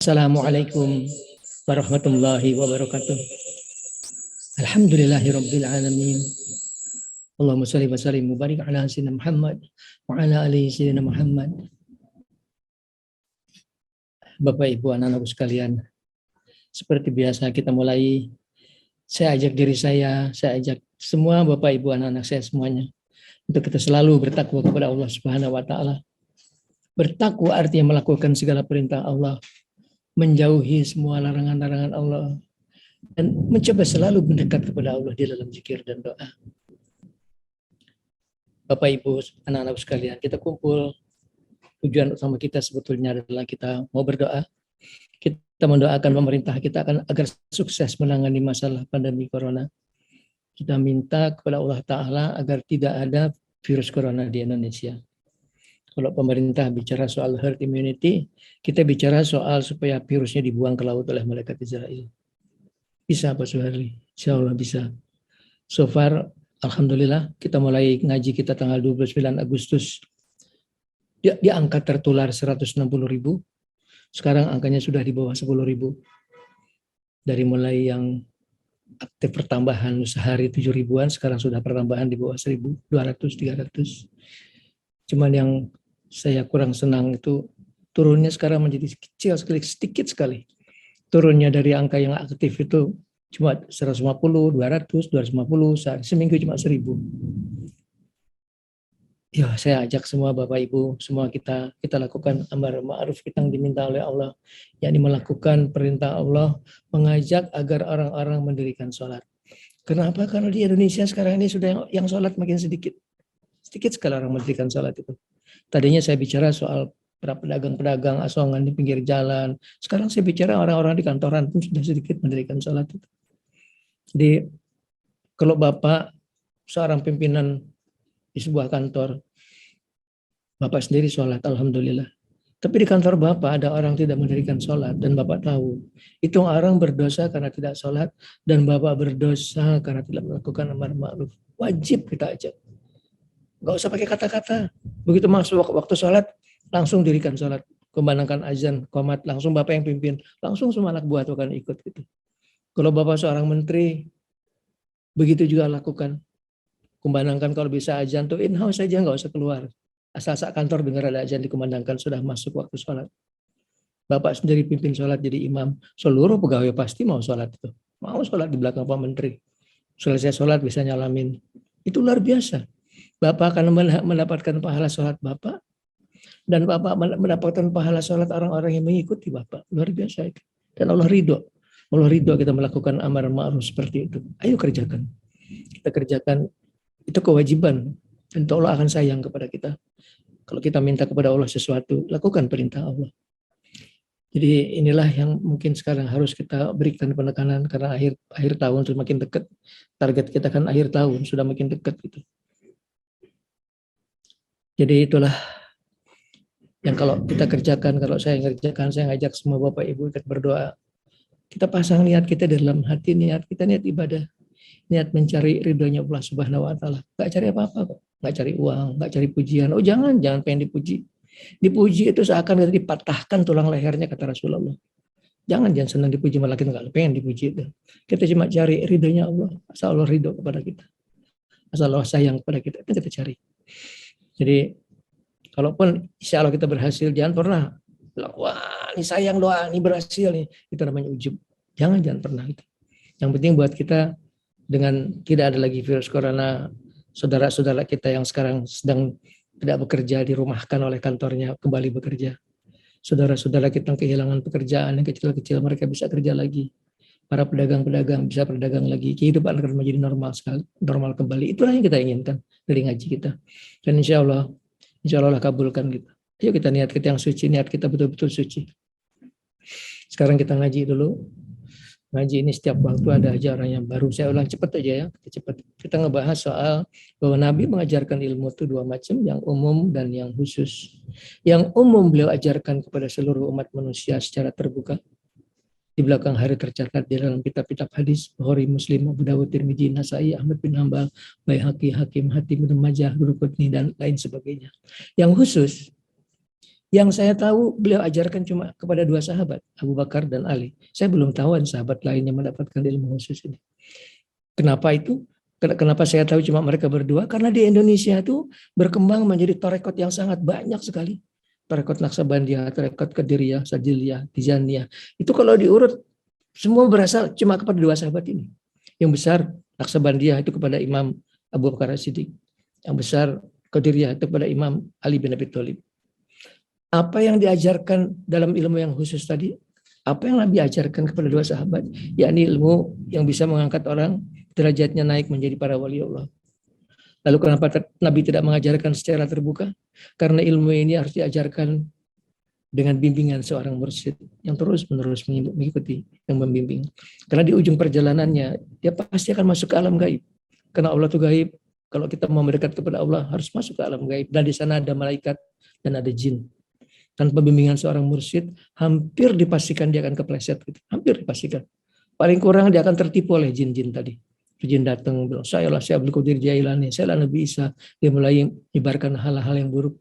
Assalamualaikum warahmatullahi wabarakatuh. Alhamdulillahirabbil alamin. Allahumma shalli wa sallim wa barik ala sayyidina Muhammad wa ala alihi sayyidina Muhammad. Bapak Ibu anak-anakku sekalian, seperti biasa kita mulai. Saya ajak diri saya ajak semua Bapak Ibu anak-anak saya semuanya untuk kita selalu bertakwa kepada Allah Subhanahu wa taala. Bertakwa artinya melakukan segala perintah Allah, menjauhi semua larangan-larangan Allah, dan mencoba selalu mendekat kepada Allah di dalam zikir dan doa. Bapak Ibu, anak-anak sekalian, kita kumpul. Tujuan utama kita sebetulnya adalah kita mau berdoa. Kita mendoakan pemerintah kita agar sukses menangani masalah pandemi corona. Kita minta kepada Allah Ta'ala agar tidak ada virus corona di Indonesia. Kalau pemerintah bicara soal herd immunity, kita bicara soal supaya virusnya dibuang ke laut oleh malaikat Israel. Bisa Pak Suharli? Insya Allah bisa. So far, Alhamdulillah, kita mulai ngaji kita tanggal 29 Agustus. Di angka tertular 160.000. Sekarang angkanya sudah di bawah 10.000. Dari mulai yang aktif pertambahan sehari 7.000-an, sekarang sudah pertambahan di bawah 1.200, 300. Cuman yang saya kurang senang itu turunnya sekarang menjadi kecil sekali, sedikit sekali. Turunnya dari angka yang aktif itu cuma 150, 200, 250, seminggu cuma 1.000. Ya, saya ajak semua Bapak Ibu, semua kita lakukan amar ma'ruf kita yang diminta oleh Allah, yakni melakukan perintah Allah, mengajak agar orang-orang mendirikan sholat. Kenapa? Karena di Indonesia sekarang ini sudah yang sholat makin sedikit. Sedikit sekali orang mendirikan sholat itu. Tadinya saya bicara soal para pedagang-pedagang asongan di pinggir jalan. Sekarang saya bicara orang-orang di kantoran pun sudah sedikit mendirikan sholat itu. Jadi kalau Bapak seorang pimpinan di sebuah kantor, Bapak sendiri sholat, Alhamdulillah. Tapi di kantor Bapak ada orang tidak mendirikan sholat dan Bapak tahu. Itu orang berdosa karena tidak sholat dan Bapak berdosa karena tidak melakukan amar ma'ruf. Wajib kita ajak. Gak usah pakai kata-kata. Begitu masuk waktu sholat, langsung dirikan sholat. Kumandangkan azan, qomat, langsung Bapak yang pimpin. Langsung semua anak buah itu akan ikut. Gitu. Kalau Bapak seorang menteri, begitu juga lakukan. Kumandangkan kalau bisa azan tuh in-house saja, gak usah keluar. Asal saat kantor dengar ada azan dikumandangkan, sudah masuk waktu sholat. Bapak sendiri pimpin sholat jadi imam. Seluruh pegawai pasti mau sholat itu. Mau sholat di belakang Pak Menteri. Selesai sholat bisa nyalamin. Itu luar biasa. Bapak akan mendapatkan pahala sholat Bapak, dan Bapak mendapatkan pahala sholat orang-orang yang mengikuti Bapak. Luar biasa itu. Dan Allah ridho. Allah ridho kita melakukan amar ma'ruf seperti itu. Ayo kerjakan. Kita kerjakan. Itu kewajiban. Tentu Allah akan sayang kepada kita. Kalau kita minta kepada Allah sesuatu, lakukan perintah Allah. Jadi inilah yang mungkin sekarang harus kita berikan penekanan, karena akhir tahun sudah makin dekat. Target kita kan akhir tahun sudah makin dekat gitu. Jadi itulah yang kalau kita kerjakan, kalau saya kerjakan, saya ngajak semua Bapak Ibu ikut berdoa. Kita pasang niat kita dalam hati, niat kita niat ibadah, niat mencari ridhonya Allah Subhanahu wa taala. Enggak cari apa-apa kok, enggak cari uang, enggak cari pujian. Oh jangan pengen dipuji. Dipuji itu seakan kita dipatahkan tulang lehernya kata Rasulullah. Jangan senang dipuji, malah kita enggak pengen dipuji itu. Kita cuma cari ridhonya Allah, asal Allah ridho kepada kita. Asal Allah sayang kepada kita, itu kita cari. Jadi kalaupun insya Allah kita berhasil, jangan pernah bilang, wah ini sayang doa, ini berhasil nih. Itu namanya ujub. Jangan pernah itu. Yang penting buat kita, dengan tidak ada lagi virus corona, saudara-saudara kita yang sekarang sedang tidak bekerja, dirumahkan oleh kantornya, kembali bekerja. Saudara-saudara kita yang kehilangan pekerjaan, yang kecil-kecil, mereka bisa kerja lagi. Para pedagang-pedagang bisa berdagang lagi. Kehidupan akan menjadi normal kembali. Itulah yang kita inginkan dari ngaji kita. Dan insya Allah kabulkan kita. Ayo kita niat kita yang suci, niat kita betul-betul suci. Sekarang kita ngaji dulu. Ngaji ini setiap waktu ada aja orang yang baru. Saya ulang cepat aja ya. Kita ngebahas soal bahwa Nabi mengajarkan ilmu itu dua macam, yang umum dan yang khusus. Yang umum beliau ajarkan kepada seluruh umat manusia secara terbuka. Di belakang hari tercatat di dalam kitab-kitab hadis Bukhari, Muslim, Abu Dawud, Tirmidzi, Nasai, Ahmad bin Hanbal, Baihaqi, Hakim, Hatim, Ibnu Majah, Durqutni dan lain sebagainya. Yang khusus Yang saya tahu beliau ajarkan cuma kepada 2 sahabat, Abu Bakar dan Ali. Saya belum tahu ada sahabat lain yang mendapatkan ilmu khusus ini. Kenapa itu? Kenapa saya tahu cuma mereka berdua? Karena di Indonesia itu berkembang menjadi tarekat yang sangat banyak sekali. Tarekat Naksabandiyah, tarekat Qadiriyah, Sajiliyah, Tijaniyah. Itu kalau diurut semua berasal cuma kepada 2 sahabat ini. Yang besar Naksabandiyah itu kepada Imam Abu Bakar As-Siddiq. Yang besar Qadiriyah itu kepada Imam Ali bin Abi Thalib. Apa yang diajarkan dalam ilmu yang khusus tadi? Apa yang Nabi ajarkan kepada 2 sahabat? Yakni ilmu yang bisa mengangkat orang derajatnya naik menjadi para wali Allah. Lalu kenapa Nabi tidak mengajarkan secara terbuka? Karena ilmu ini harus diajarkan dengan bimbingan seorang mursyid yang terus-menerus mengikuti, yang membimbing. Karena di ujung perjalanannya, dia pasti akan masuk ke alam gaib. Karena Allah itu gaib. Kalau kita mau mendekat kepada Allah, harus masuk ke alam gaib. Dan di sana ada malaikat dan ada jin. Tanpa bimbingan seorang mursyid, hampir dipastikan dia akan kepleset. Hampir dipastikan. Paling kurang dia akan tertipu oleh jin-jin tadi. Jin datang bilang, saya Abdul Qadir Jailani, saya Nabi Isa. Dia mulai menyebarkan hal-hal yang buruk,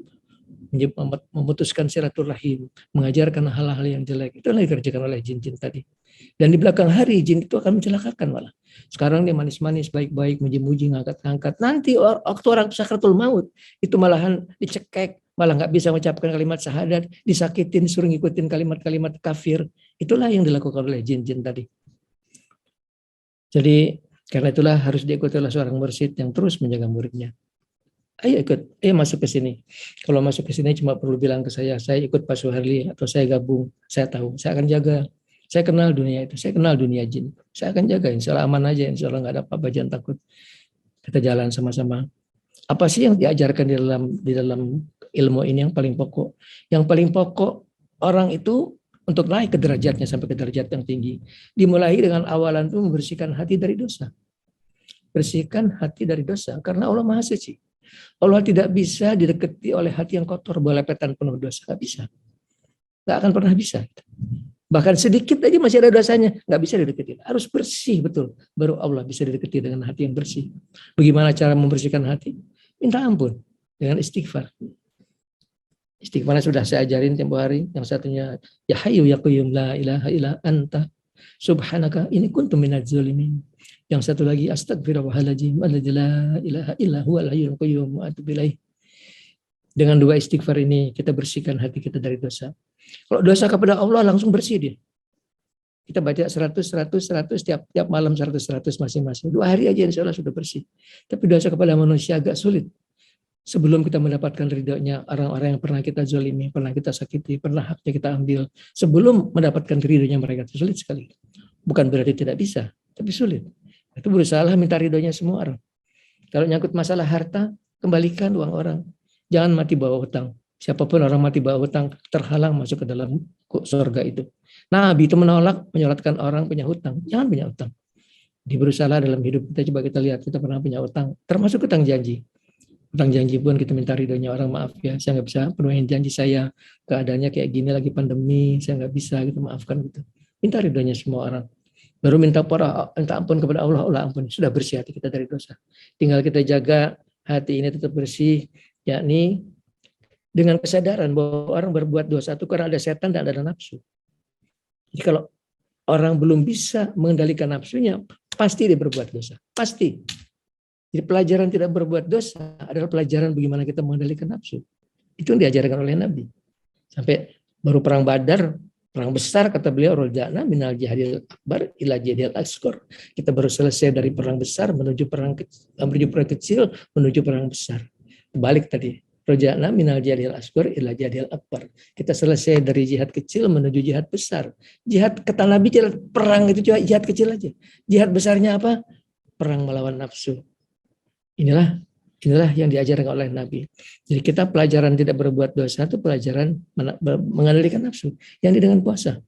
memutuskan silaturahim, mengajarkan hal-hal yang jelek. Itu yang dikerjakan oleh jin-jin tadi. Dan di belakang hari jin itu akan mencelakakan malah. Sekarang dia manis-manis, baik-baik, muji-muji, ngangkat-ngangkat. Nanti waktu orang sakratul maut itu malahan dicekek, malah nggak bisa mengucapkan kalimat syahadat, disakitin, suruh ngikutin kalimat-kalimat kafir. Itulah yang dilakukan oleh jin-jin tadi. Jadi karena itulah harus diikuti oleh seorang mursyid yang terus menjaga muridnya. Ayo ikut, masuk ke sini. Kalau masuk ke sini cuma perlu bilang ke saya ikut Pak Suharli atau saya gabung, saya tahu, saya akan jaga. Saya kenal dunia itu, saya kenal dunia jin. Saya akan jaga, insya Allah aman aja, insya Allah nggak ada apa-apa, jangan takut. Kita jalan sama-sama. Apa sih yang diajarkan di dalam ilmu ini yang paling pokok? Yang paling pokok orang itu untuk naik ke derajatnya sampai ke derajat yang tinggi. Dimulai dengan awalan itu membersihkan hati dari dosa. Bersihkan hati dari dosa karena Allah Maha Suci. Allah tidak bisa didekati oleh hati yang kotor, belepetan penuh dosa. Nggak bisa. Nggak akan pernah bisa. Bahkan sedikit aja masih ada dosanya. Nggak bisa didekati. Harus bersih betul. Baru Allah bisa didekati dengan hati yang bersih. Bagaimana cara membersihkan hati? Minta ampun dengan istighfar. Istighfarnya sudah saya ajarin tempo hari. Yang satunya, ya hayyu ya qayyum la ilaha illa anta subhanaka ini kuntu minadz zalimin. Yang satu lagi, astagfirullahaladzim alladzi la ilaha illa huwal hayyul qayyum wa atubu ilaih. Dengan 2 istighfar ini kita bersihkan hati kita dari dosa. Kalau dosa kepada Allah langsung bersih dia. Kita baca 100 tiap malam 100 masing-masing. 2 hari aja insya Allah sudah bersih. Tapi dosa kepada manusia agak sulit. Sebelum kita mendapatkan ridhonya orang-orang yang pernah kita zalimi, pernah kita sakiti, pernah haknya kita ambil. Sebelum mendapatkan ridhonya mereka, itu sulit sekali. Bukan berarti tidak bisa, tapi sulit. Itu berusaha minta ridhonya semua orang. Kalau nyangkut masalah harta, kembalikan uang orang. Jangan mati bawa hutang. Siapapun orang mati bawa hutang, terhalang masuk ke dalam surga itu. Nabi itu menolak menyolatkan orang punya hutang. Jangan punya hutang. Berusaha dalam hidup kita, coba kita lihat, kita pernah punya hutang. Termasuk hutang janji. Hutang janji pun kita minta ridhonya orang, maaf ya, saya nggak bisa penuhin janji saya. Keadaannya kayak gini, lagi pandemi, saya nggak bisa, gitu, maafkan gitu. Minta ridhonya semua orang. Baru minta ampun kepada Allah, Allah ampun. Sudah bersih hati kita dari dosa. Tinggal kita jaga hati ini tetap bersih, yakni dengan kesadaran bahwa orang berbuat dosa itu karena ada setan dan ada nafsu. Jadi kalau orang belum bisa mengendalikan nafsunya, pasti dia berbuat dosa. Pasti. Jadi pelajaran tidak berbuat dosa adalah pelajaran bagaimana kita mengendalikan nafsu. Itu yang diajarkan oleh Nabi. Sampai baru perang Badar, perang besar, kata beliau, roja'na minal jihadil akbar ila jihadil asghar. Kita baru selesai dari perang besar menuju perang kecil menuju perang besar. Balik tadi. Roja'na minal jihadil asghar ila jihadil akbar. Kita selesai dari jihad kecil menuju jihad besar. Jihad kata Nabi, perang itu cuma jihad kecil aja. Jihad besarnya apa? Perang melawan nafsu. Inilah yang diajarkan oleh Nabi. Jadi kita pelajaran tidak berbuat dosa itu pelajaran mengendalikan nafsu. Yang dengan puasa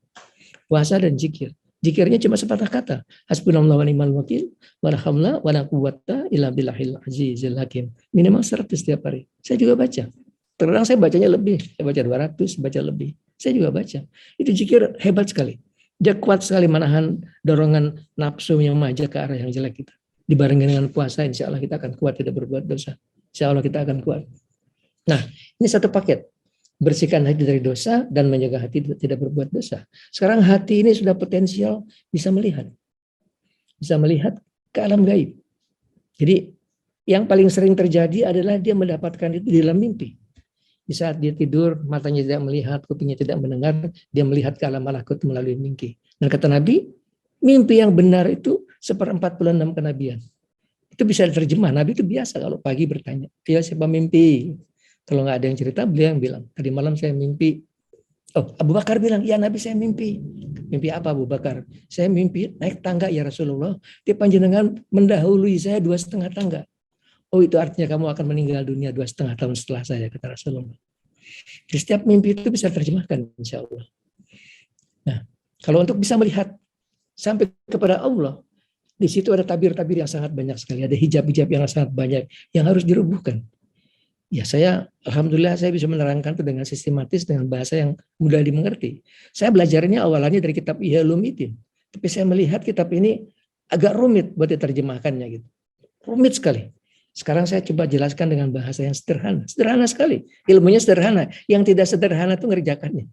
dan zikir. Zikirnya cuma sepatah kata. Hasbunallahu wa ni'mal wakil, wa la haula wa la quwwata illa billahil azizil hakim. Minimal 100 setiap hari. Saya juga baca. Terkadang saya bacanya lebih. Saya baca 200, baca lebih. Saya juga baca. Itu zikir hebat sekali. Dia kuat sekali menahan dorongan nafsu yang mengajak ke arah yang jelek kita. Dibarengi dengan puasa, insya Allah kita akan kuat tidak berbuat dosa. Insya Allah kita akan kuat. Nah, ini satu paket. bersihkan hati dari dosa dan mencegah hati tidak berbuat dosa. Sekarang hati ini sudah potensial bisa melihat ke alam gaib. Jadi yang paling sering terjadi adalah dia mendapatkan itu di dalam mimpi. Di saat dia tidur, matanya tidak melihat, kupingnya tidak mendengar, dia melihat ke alam malakut melalui mimpi. Dan kata Nabi, mimpi yang benar itu 1/46 kenabian. Itu bisa diterjemah. Nabi itu biasa kalau pagi bertanya, ya siapa mimpi? Kalau nggak ada yang cerita, beliau yang bilang, tadi malam saya mimpi. Oh, Abu Bakar bilang, ya Nabi saya mimpi. Mimpi apa Abu Bakar? Saya mimpi naik tangga ya Rasulullah. Dia panjenengan mendahului saya 2,5 tangga. Oh itu artinya kamu akan meninggal dunia 2,5 tahun setelah saya, kata Rasulullah. Jadi setiap mimpi itu bisa terjemahkan insya Allah. Nah, kalau untuk bisa melihat sampai kepada Allah, di situ ada tabir-tabir yang sangat banyak sekali, ada hijab-hijab yang sangat banyak yang harus dirubuhkan. Ya alhamdulillah saya bisa menerangkan itu dengan sistematis, dengan bahasa yang mudah dimengerti. Saya belajarnya awalannya dari kitab Ihya Ulumuddin, tapi saya melihat kitab ini agak rumit buat diterjemahkannya gitu. Rumit sekali. Sekarang saya coba jelaskan dengan bahasa yang sederhana. Sederhana sekali. Ilmunya sederhana. Yang tidak sederhana itu ngerjakannya.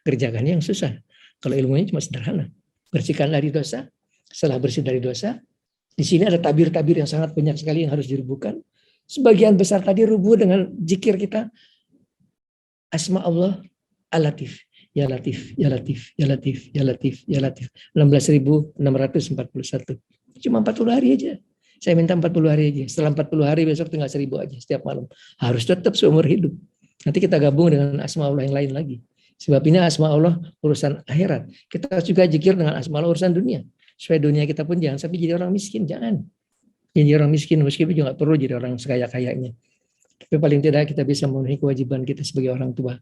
Kerjakannya yang susah. Kalau ilmunya cuma sederhana. Bersihkan dari dosa. Setelah bersih dari dosa, di sini ada tabir-tabir yang sangat banyak sekali yang harus dirubuhkan. Sebagian besar tadi rubuh dengan zikir kita. Asma Allah Al-Latif. Ya Latif, Ya Latif, Ya Latif, Ya Latif, Ya Latif. 16.641. Cuma 40 hari aja. Saya minta 40 hari aja. Setelah 40 hari besok tinggal 1.000 aja setiap malam. Harus tetap seumur hidup. Nanti kita gabung dengan asma Allah yang lain lagi. Sebab ini asma Allah urusan akhirat. Kita juga zikir dengan asma Allah urusan dunia. Supaya dunia kita pun jangan sampai jadi orang miskin. Jangan. Jadi orang miskin meskipun juga perlu jadi orang sekaya-kayanya. Tapi paling tidak kita bisa memenuhi kewajiban kita sebagai orang tua.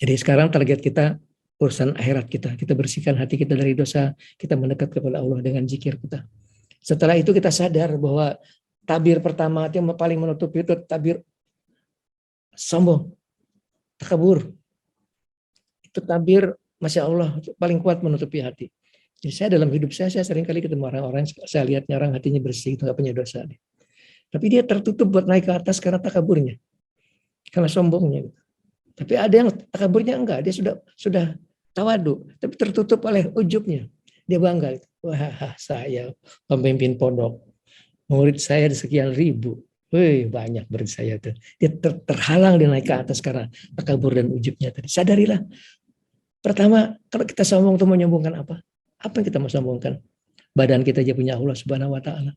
Jadi sekarang target kita urusan akhirat kita. Kita bersihkan hati kita dari dosa. Kita mendekat kepada Allah dengan zikir kita. Setelah itu kita sadar bahwa tabir pertama yang paling menutupi itu tabir sombong, takabur. Itu tabir, Masya Allah, paling kuat menutupi hati. Jadi saya dalam hidup saya sering kali ketemu orang-orang, saya lihatnya orang hatinya bersih, itu nggak punya dosa. Tapi dia tertutup buat naik ke atas karena takaburnya, karena sombongnya. Tapi ada yang takaburnya enggak, dia sudah tawadu, tapi tertutup oleh ujubnya. Dia bangga, wah saya pemimpin pondok, murid saya ada sekian ribu, wih banyak murid saya tuh. Dia terhalang dia naik ke atas karena takabur dan ujubnya tadi. Sadarilah, pertama kalau kita sombong itu menyombongkan apa? Apa yang kita mau sombongkan? Badan kita aja punya Allah Subhanahu Wa Taala.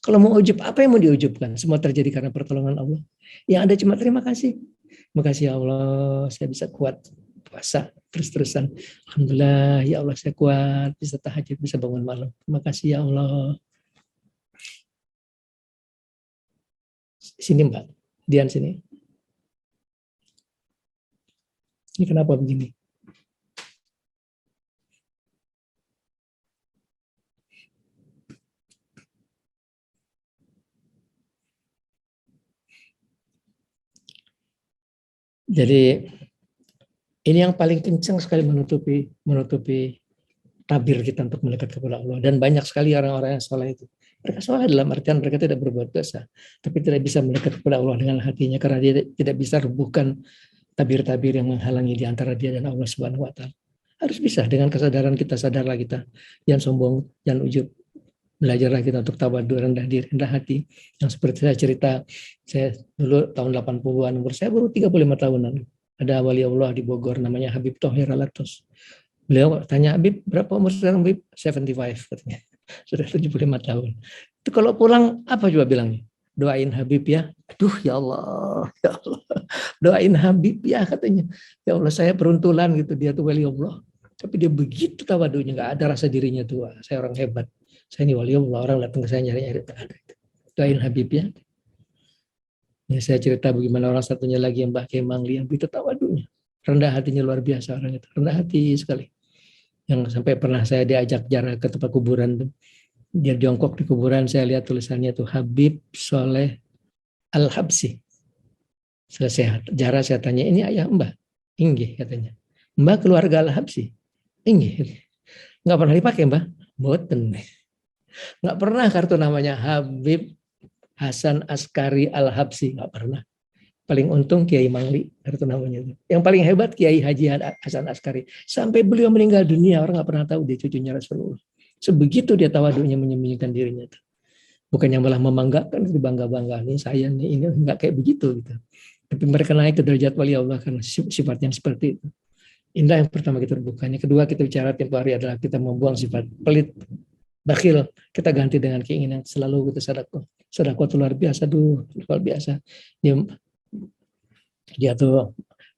Kalau mau ujub, apa yang mau diujubkan? Semua terjadi karena pertolongan Allah. Yang ada cuma terima kasih. Terima kasih ya Allah, saya bisa kuat puasa terus-terusan. Alhamdulillah ya Allah saya kuat, bisa tahajud, bisa bangun malam. Terima kasih ya Allah. Sini Mbak, Dian sini. Ini kenapa begini? Jadi ini yang paling kencang sekali menutupi tabir kita untuk mendekat kepada Allah. Dan banyak sekali orang-orang yang salah itu. Mereka salah dalam artian mereka tidak berbuat dosa, tapi tidak bisa mendekat kepada Allah dengan hatinya karena dia tidak bisa rebuhkan tabir-tabir yang menghalangi di antara dia dan Allah Subhanahu Wa Taala. Harus bisa dengan kesadaran kita, sadarlah kita, jangan sombong, jangan ujub. Belajarlah kita untuk tawadu, rendah diri, rendah hati. Yang seperti saya cerita, saya dulu tahun 80-an, umur saya baru 35 tahunan. Ada wali Allah di Bogor namanya Habib Thohir Alatos. Beliau tanya, Habib berapa umur sekarang Habib? 75 katanya. Sudah 75 tahun. Itu kalau pulang apa coba bilangnya? Doain Habib ya. Aduh ya Allah. Doain Habib ya katanya. Ya Allah saya beruntulan gitu, dia tuh wali Allah. Tapi dia begitu tawadunya, nggak ada rasa dirinya tua. Saya orang hebat. Saya ini wali Allah, orang datang ke saya nyari-nyari. Doain Habib ya. Ya, saya cerita bagaimana orang satunya lagi yang Mbah Kemangli yang begitu tawadunya. Rendah hatinya luar biasa orang itu. Rendah hati sekali. Yang sampai pernah saya diajak jarak ke tempat kuburan. Dia jongkok di kuburan, saya lihat tulisannya tuh Habib Soleh Al-Habsi. Selesai jarak saya tanya, ini ayah Mbah? Inggih katanya. Mbah keluarga Al-Habsi? Inggih. Nggak pernah dipakai Mbah? Boten. Nggak pernah kartu namanya Habib Hasan Askari Al-Habsi, nggak pernah. Paling untung Kiai Mangli, itu namanya. Yang paling hebat Kiai Haji Hasan Askari. Sampai beliau meninggal dunia, orang nggak pernah tahu dia cucunya Rasulullah. Sebegitu dia tawaduknya menyembunyikan dirinya. Bukan yang malah membanggakan, dibangga-banggakan, ini saya nih, ini nggak kayak begitu. Gitu. Tapi mereka naik ke derajat wali Allah karena sifat yang seperti itu. Indah yang pertama kita bukan. Yang kedua kita bicara tempo hari adalah kita membuang sifat pelit, bakhil. Kita ganti dengan keinginan selalu kita sedekah. Sedekah itu luar biasa, luar biasa. Dia tuh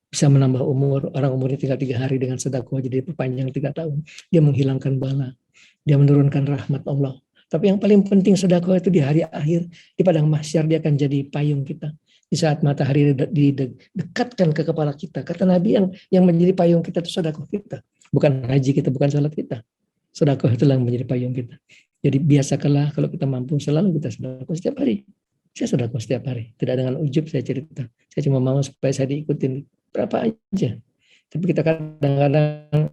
bisa menambah umur. Orang umurnya tinggal 3 hari dengan sedekah jadi perpanjang 3 tahun. Dia menghilangkan bala. Dia menurunkan rahmat Allah. Tapi yang paling penting sedekah itu di hari akhir, di padang mahsyar dia akan jadi payung kita. Di saat matahari didekatkan ke kepala kita. Kata Nabi yang menjadi payung kita itu sedekah kita. Bukan haji kita, bukan salat kita. Sedekah itulah yang menjadi payung kita. Jadi biasakanlah kalau kita mampu selalu kita sedekah setiap hari. Saya sedekah setiap hari. Tidak dengan ujub saya cerita. Saya cuma mau supaya saya diikutin. Berapa aja. Tapi kita kadang-kadang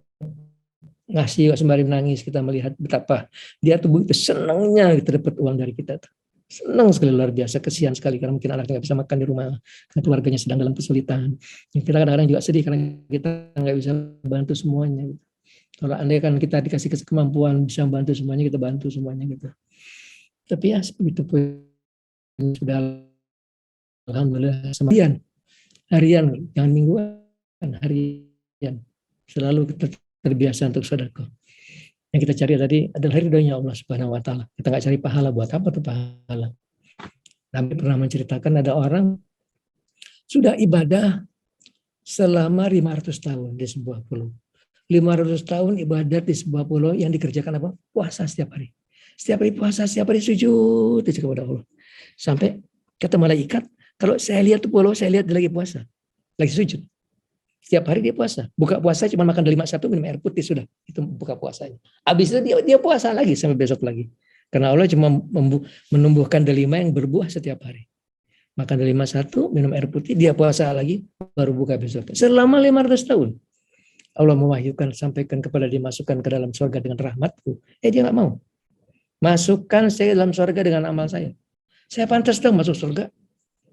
ngasih sembari menangis, kita melihat betapa dia tuh begitu senangnya kita dapat uang dari kita tuh. Senang sekali, luar biasa, kesian sekali karena mungkin anaknya nggak bisa makan di rumah, karena keluarganya sedang dalam kesulitan. Kita kadang-kadang juga sedih karena kita nggak bisa bantu semuanya. Kalau andai kan kita dikasih kemampuan bisa bantu semuanya, kita bantu semuanya gitu. Tapi ya begitu pun sudah, alhamdulillah. Harian, jangan mingguan, harian. Selalu kita terbiasa untuk sedekah. Yang kita cari tadi adalah ridhonya Allah Subhanahu wa taala. Kita nggak cari pahala, buat apa tuh pahala? Nabi pernah menceritakan ada orang sudah ibadah selama 500 tahun di sebuah pulau. 500 tahun ibadat di sebuah pulau yang dikerjakan apa? Puasa setiap hari. Setiap hari puasa, setiap hari sujud kepada Allah. Sampai kata malaikat, kalau saya lihat tuh pulau, saya lihat dia lagi puasa. Lagi sujud. Setiap hari dia puasa. Buka puasa cuma makan delima 1, minum air putih, sudah. Itu buka puasanya. Habis itu dia puasa lagi sampai besok lagi. Karena Allah cuma menumbuhkan delima yang berbuah setiap hari. Makan delima 1, minum air putih, dia puasa lagi, baru buka besok. Selama 500 tahun. Allah mewahyukan, sampaikan kepada dia, masukkan ke dalam surga dengan rahmatku. Dia nggak mau. Masukkan saya dalam surga dengan amal saya. Saya pantas dong masuk surga.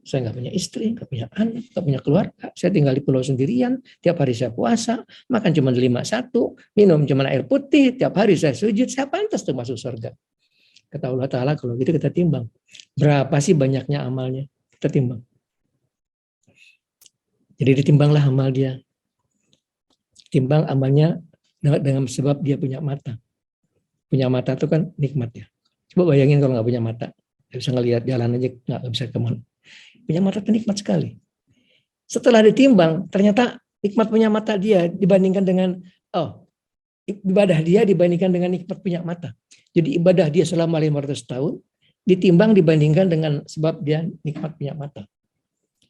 Saya nggak punya istri, nggak punya anak, nggak punya keluarga. Saya tinggal di pulau sendirian. Tiap hari saya puasa, makan cuma 5-1, minum cuma air putih. Tiap hari saya sujud, saya pantas tuh masuk surga. Kata Allah Ta'ala, kalau gitu kita timbang. Berapa sih banyaknya amalnya? Kita timbang. Jadi ditimbanglah amal dia. Timbang amalnya dengan sebab dia punya mata. Punya mata itu kan nikmat ya. Coba bayangin kalau nggak punya mata. Nggak bisa ngelihat jalan aja, nggak bisa kemana. Punya mata itu nikmat sekali. Setelah ditimbang, ternyata nikmat punya mata dia dibandingkan dengan ibadah dia dibandingkan dengan nikmat punya mata. Jadi ibadah dia selama 500 tahun ditimbang dibandingkan dengan sebab dia nikmat punya mata.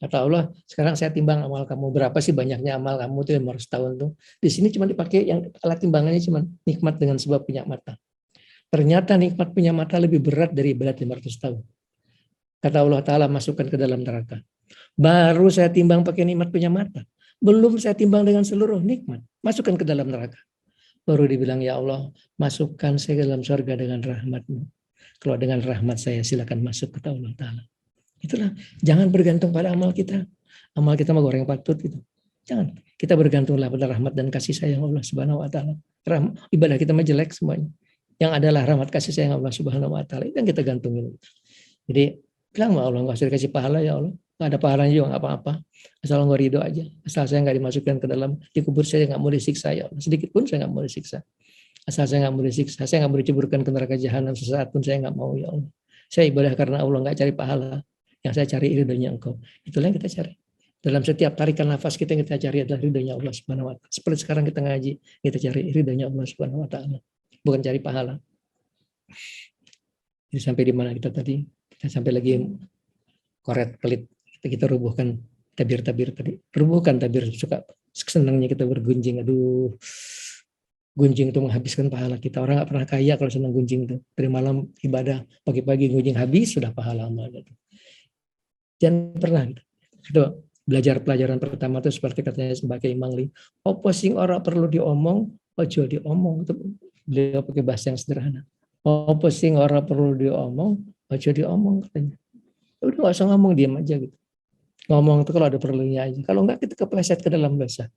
Kata Allah, sekarang saya timbang amal kamu, berapa sih banyaknya amal kamu tuh 500 tahun tuh. Di sini cuma dipakai yang alat timbangannya cuma nikmat dengan sebab punya mata. Ternyata nikmat punya mata lebih berat dari ibadat 500 tahun. Kata Allah Ta'ala, masukkan ke dalam neraka. Baru saya timbang pakai nikmat punya mata. Belum saya timbang dengan seluruh nikmat. Masukkan ke dalam neraka. Baru dibilang, ya Allah, masukkan saya ke dalam surga dengan rahmat-Mu. Kalau dengan rahmat saya, silakan masuk, kata Allah Ta'ala. Itulah, jangan bergantung pada amal kita. Amal kita mah goreng patut gitu. Jangan. Kita bergantunglah pada rahmat dan kasih sayang Allah Subhanahu wa taala. Ibadah kita mah jelek semuanya. Yang adalah rahmat kasih sayang Allah Subhanahu wa taala. Itu yang kita gantungin. Jadi, bilang sama Allah, enggak usah dikasih pahala ya Allah. Enggak ada pahalanya juga enggak apa-apa. Asal enggak ridho aja. Asal saya enggak dimasukkan ke dalam dikubur, saya enggak mau disiksa ya Allah. Sedikit pun saya enggak mau disiksa. Asal saya enggak mau disiksa, saya enggak mau diceburkan ke neraka jahanam sesaat pun saya enggak mau ya Allah. Saya ibadah karena Allah, enggak cari pahala. Yang saya cari ridhonya Engkau. Itulah yang kita cari. Dalam setiap tarikan nafas kita yang kita cari adalah ridhonya Allah Subhanahu wa taala. Seperti sekarang kita ngaji, kita cari ridhonya Allah Subhanahu wa taala. Bukan cari pahala. Jadi sampai di mana kita tadi? Kita sampai lagi koret pelit. Kita rubuhkan tabir-tabir tadi. Rubuhkan tabir, suka senangnya kita bergunjing. Aduh. Gunjing itu menghabiskan pahala kita. Orang nggak pernah kaya kalau senang gunjing itu. Dari malam ibadah, pagi-pagi gunjing habis, sudah pahala amal. Jangan pernah gitu. Itu belajar pelajaran pertama itu seperti katanya sebagai Imam Li. Apa sing ora perlu diomong, ojo diomong. Itu beliau pakai bahasa yang sederhana. Apa sing ora perlu diomong, ojo diomong katanya. Udah nggak usah ngomong, diam aja gitu. Ngomong itu kalau ada perlunya aja. Kalau enggak kita kepleset ke dalam dosa.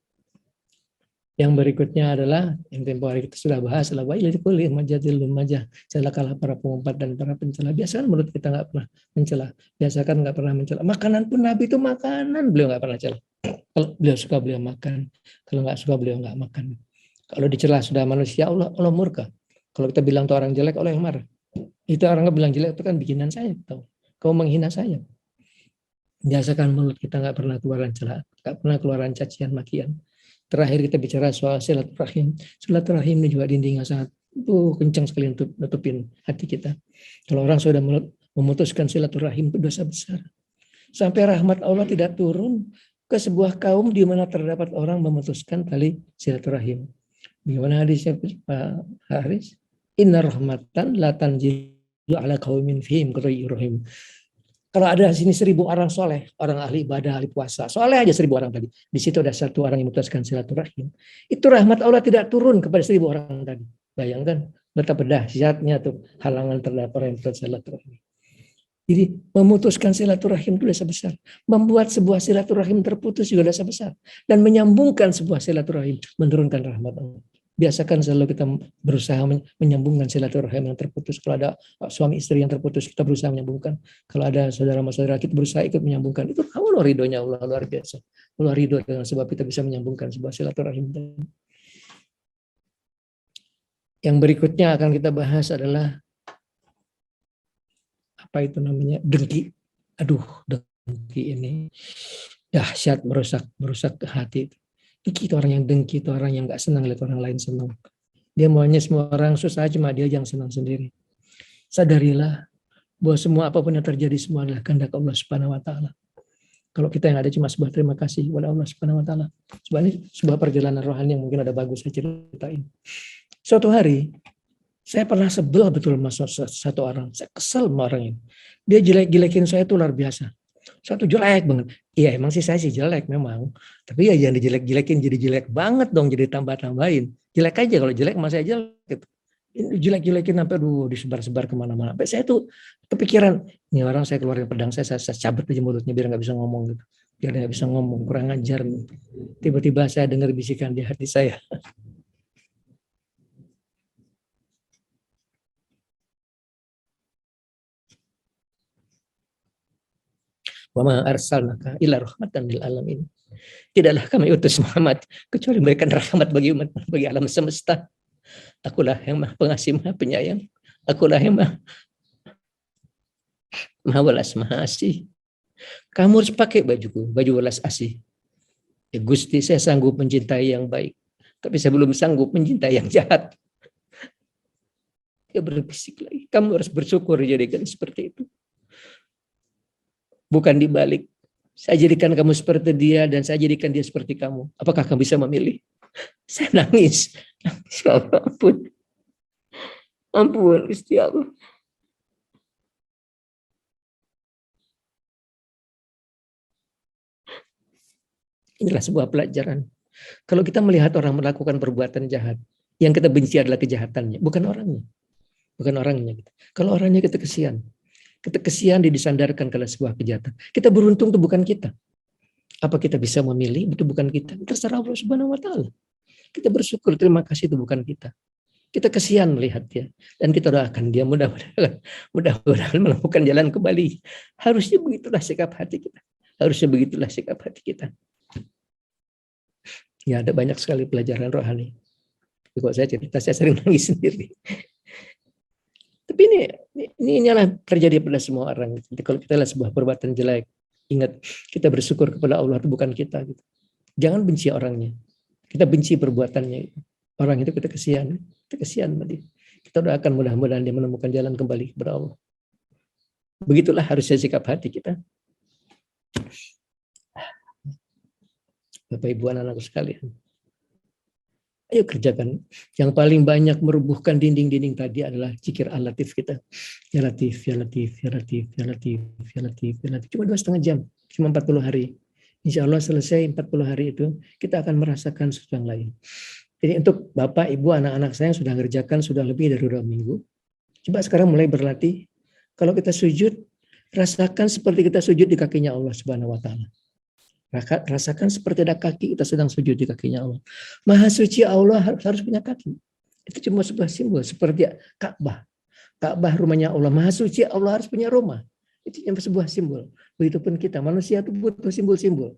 Yang berikutnya adalah yang tempo hari kita sudah bahas adalah wa ilal kulli majadil lumajah. Celakalah para pengumpat dan para pencela. Biasakan mulut kita nggak pernah mencela. Biasakan nggak pernah mencela. Makanan pun Nabi itu makanan, beliau nggak pernah cela. Kalau beliau suka beliau makan, kalau nggak suka beliau nggak makan. Kalau dicela sudah manusia, Allah murka. Kalau kita bilang tuh orang jelek, Allah yang marah. Itu orang bilang jelek itu kan bikinan saya. Tahu. Kau menghina saya. Biasakan mulut kita nggak pernah keluaran celaan, nggak pernah keluaran cacian makian. Terakhir kita bicara soal silaturahim. Silaturahim ini juga dinding yang sangat kencang sekali untuk nutupin hati kita. Kalau orang sudah memutuskan silaturahim itu dosa besar. Sampai rahmat Allah tidak turun ke sebuah kaum di mana terdapat orang memutuskan tali silaturahim. Bagaimana hadisnya Pak Haris? Inna rahmatan la tanzilu ala qaumin fihim ghayruhum. Kalau ada di sini 1000 orang soleh, orang ahli ibadah, ahli puasa, soleh aja 1000 orang tadi. Di situ ada 1 orang yang memutuskan silaturahim. Itu rahmat Allah tidak turun kepada 1000 orang tadi. Bayangkan betapa dahsyatnya tuh halangan terhadap orang yang memutuskan silaturahim. Jadi memutuskan silaturahim itu dosa besar. Membuat sebuah silaturahim terputus juga dosa besar. Dan menyambungkan sebuah silaturahim menurunkan rahmat Allah. Biasakan selalu kita berusaha menyambungkan silaturahim yang terputus. Kalau ada suami istri yang terputus, kita berusaha menyambungkan. Kalau ada saudara-saudara kita berusaha ikut menyambungkan. Itu Allah ridhonya Allah luar biasa. Allah ridho dengan sebab kita bisa menyambungkan sebuah silaturahim. Yang berikutnya akan kita bahas adalah apa itu namanya? Dengki. Aduh, dengki ini dahsyat, merusak hati. Dengki itu orang yang dengki, itu orang yang nggak senang lihat orang lain senang. Dia maunya semua orang susah, cuma dia yang senang sendiri. Sadarilah bahwa semua apapun yang terjadi semua adalah kehendak Allah Subhanahu Wa Taala. Kalau kita yang ada cuma sebuah terima kasih kepada Allah Subhanahu Wa Taala. Sebuah perjalanan rohani yang mungkin ada bagus saya ceritain. Suatu hari saya pernah sebel betul sama satu orang. Saya kesel sama orang ini. Dia jelek-jelekin saya itu luar biasa. Satu jelek banget. Iya emang sih saya sih jelek memang. Tapi ya jangan dijelek-jelekin jadi jelek banget dong. Jadi tambah-tambahin. Jelek aja kalau jelek masih aja gitu. Jelek-jelekin sampai disebar-sebar kemana-mana. Sampai saya tuh kepikiran. Ini orang saya keluarin pedang saya cabut aja mulutnya biar gak bisa ngomong gitu. Biar gak bisa ngomong. Kurang ajar. Tiba-tiba saya dengar bisikan di hati saya. Wa ma arsalnaka illa rahmatan lil alamin. Tidaklah kami utus Muhammad kecuali memberikan rahmat bagi umat, bagi alam semesta. Akulah yang Maha Pengasih, Maha Penyayang. Akulah yang Maha Welas, Maha Asih. Kamu harus pakai baju welas asih. Ya, Gusti, saya sanggup mencintai yang baik, tapi saya belum sanggup mencintai yang jahat. Dia berbisik lagi. Kamu harus bersyukur jadikan seperti itu. Bukan dibalik. Saya jadikan kamu seperti dia dan saya jadikan dia seperti kamu. Apakah kamu bisa memilih? Saya nangis. Ya Allah, ampun. Ampun, Gusti Allah. Inilah sebuah pelajaran. Kalau kita melihat orang melakukan perbuatan jahat, yang kita benci adalah kejahatannya, bukan orangnya. Bukan orangnya. Kalau orangnya kita kesian. Kita kesian disandarkan ke sebuah kejahatan. Kita beruntung itu bukan kita. Apa kita bisa memilih? Itu bukan kita. Terserah Allah Subhanahu Wa Taala. Kita bersyukur, terima kasih itu bukan kita. Kita kesian melihat dia dan kita doakan dia mudah-mudahan menemukan jalan kembali. Harusnya begitulah sikap hati kita. Harusnya begitulah sikap hati kita. Ya ada banyak sekali pelajaran rohani. Kalau saya cerita saya sering nangis sendiri. Tapi ini adalah terjadi pada semua orang. Jadi kalau kita lihat sebuah perbuatan jelek, ingat kita bersyukur kepada Allah itu bukan kita. Gitu. Jangan benci orangnya. Kita benci perbuatannya. Orang itu kita kesian sama dia. Kita doakan mudah-mudahan dia menemukan jalan kembali kepada Allah. Begitulah harusnya sikap hati kita. Bapak Ibu anak-anakku sekalian. Ayo kerjakan. Yang paling banyak merubuhkan dinding-dinding tadi adalah zikir al-latif kita. Ya Latif, ya Latif, ya Latif, ya Latif, ya Latif, ya Latif. Cuma 2,5 jam, cuma 40 hari. Insya Allah selesai 40 hari itu, kita akan merasakan sesuatu yang lain. Jadi untuk Bapak, Ibu, anak-anak saya yang sudah ngerjakan sudah lebih dari 2 minggu. Coba sekarang mulai berlatih. Kalau kita sujud, Rasakan seperti kita sujud di kakinya Allah Subhanahu wa taala. Rasakan seperti ada kaki, kita sedang sujud di kakinya Allah. Maha suci Allah harus punya kaki. Itu cuma sebuah simbol seperti Ka'bah. Ka'bah rumahnya Allah. Maha suci Allah harus punya rumah. Itu cuma sebuah simbol. Begitupun kita, manusia itu butuh simbol-simbol.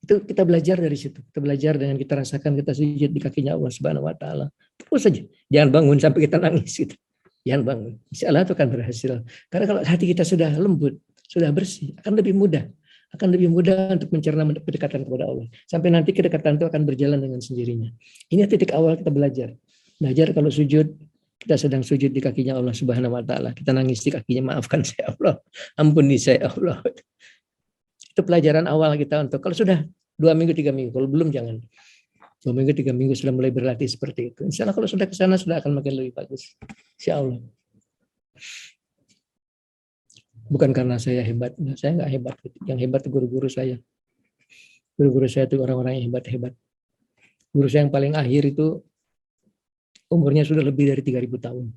Itu kita belajar dari situ. Kita belajar dengan kita rasakan kita sujud di kakinya Allah Subhanahu wa taala. Terus saja. Jangan bangun sampai kita nangis gitu. Jangan bangun. Insya Allah itu akan berhasil. Karena kalau hati kita sudah lembut, sudah bersih, akan lebih mudah. Akan lebih mudah untuk mencerna kedekatan kepada Allah. Sampai nanti kedekatan itu akan berjalan dengan sendirinya. Ini titik awal kita belajar. Belajar kalau sujud, kita sedang sujud di kakinya Allah Subhanahu wa taala. Kita nangis di kakinya, maafkan saya Allah. Ampuni saya Allah. Itu pelajaran awal kita untuk kalau sudah 2 minggu, 3 minggu. Kalau belum jangan. 2 minggu, 3 minggu sudah mulai berlatih seperti itu. Insya Allah kalau sudah ke sana sudah akan makin lebih bagus. Insya Allah. Bukan karena saya hebat, saya nggak hebat. Yang hebat guru-guru saya. Guru-guru saya itu orang-orang yang hebat-hebat. Guru saya yang paling akhir itu umurnya sudah lebih dari 3.000 tahun.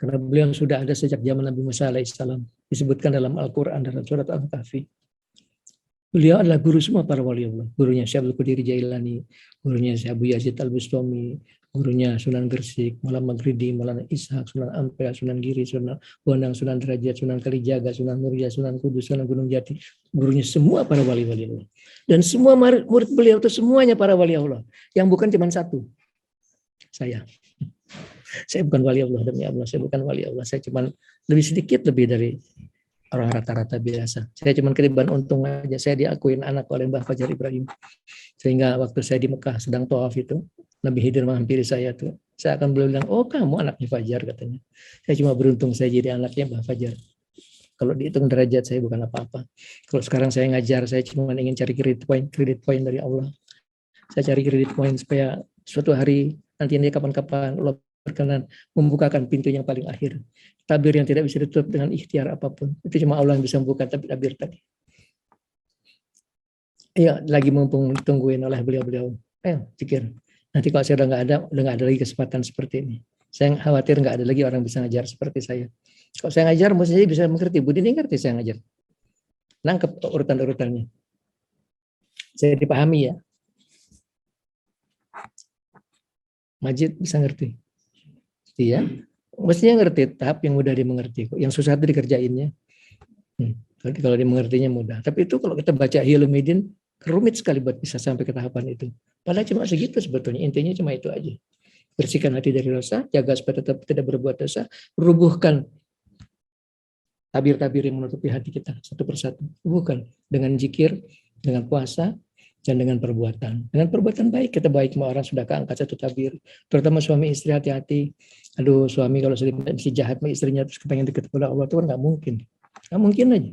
Karena beliau sudah ada sejak zaman Nabi Musa alaihissalam. Disebutkan dalam Al-Quran dalam surat Al-Kahfi. Beliau adalah guru semua para wali Allah. Gurunya Syekh Abdul Qadir Jailani, gurunya Syekh Abu Yazid Al-Bustami, gurunya Sunan Gresik, Malam Maghribi, Maulana Ishaq, Sunan Ampel, Sunan Giri, Sunan Bonang, Sunan Derajat, Sunan Kalijaga, Sunan Muria, Sunan Kudus, Sunan Gunung Jati. Gurunya semua para wali-wali Allah. Dan semua murid beliau itu semuanya para wali Allah. Yang bukan cuma satu. Saya bukan wali Allah, demi Allah. Saya bukan wali Allah. Saya cuma lebih sedikit lebih dari orang rata-rata biasa. Saya cuma ketiban untung aja. Saya diakuin anak oleh Mbah Fajar Ibrahim. Sehingga waktu saya di Mekah sedang tawaf itu, Nabi Khidir menghampiri saya tuh. Saya akan bilang, oh kamu anaknya Fajar katanya. Saya cuma beruntung saya jadi anaknya Mbah Fajar. Kalau dihitung derajat saya bukan apa-apa. Kalau sekarang saya ngajar, saya cuma ingin cari kredit point dari Allah. Saya cari kredit point supaya suatu hari nanti ini kapan-kapan Allah berkenan membukakan pintu yang paling akhir. Tabir yang tidak bisa ditutup dengan ikhtiar apapun. Itu cuma Allah yang bisa membuka tabir tadi. Iya, lagi mumpung ditungguin oleh beliau-beliau. Ayo, pikir. Nanti kalau saya udah nggak ada lagi kesempatan seperti ini. Saya khawatir nggak ada lagi orang bisa ngajar seperti saya. Kalau saya ngajar, mesti bisa mengerti. Budi ini ngerti saya ngajar. Nangkep urutan-urutannya. Saya dipahami ya. Majid bisa ngerti. Iya, mestinya ngerti, tahap yang mudah dimengerti. Yang susah itu dikerjainnya. Kalau dimengertinya mudah. Tapi itu kalau kita baca Hilumidin, rumit sekali buat bisa sampai ke tahapan itu. Padahal cuma segitu sebetulnya, intinya cuma itu aja. Bersihkan hati dari dosa, jaga supaya tetap tidak berbuat dosa, rubuhkan tabir-tabir yang menutupi hati kita satu persatu. Rubuhkan dengan zikir, dengan puasa, dan dengan perbuatan. Dengan perbuatan baik, kita baik sama orang sudah keangkat satu tabir. Terutama suami istri hati-hati. Aduh, suami kalau sudah mesti jahat sama istrinya terus kepengen dekat kepada Allah, itu kan nggak mungkin. Nggak mungkin aja.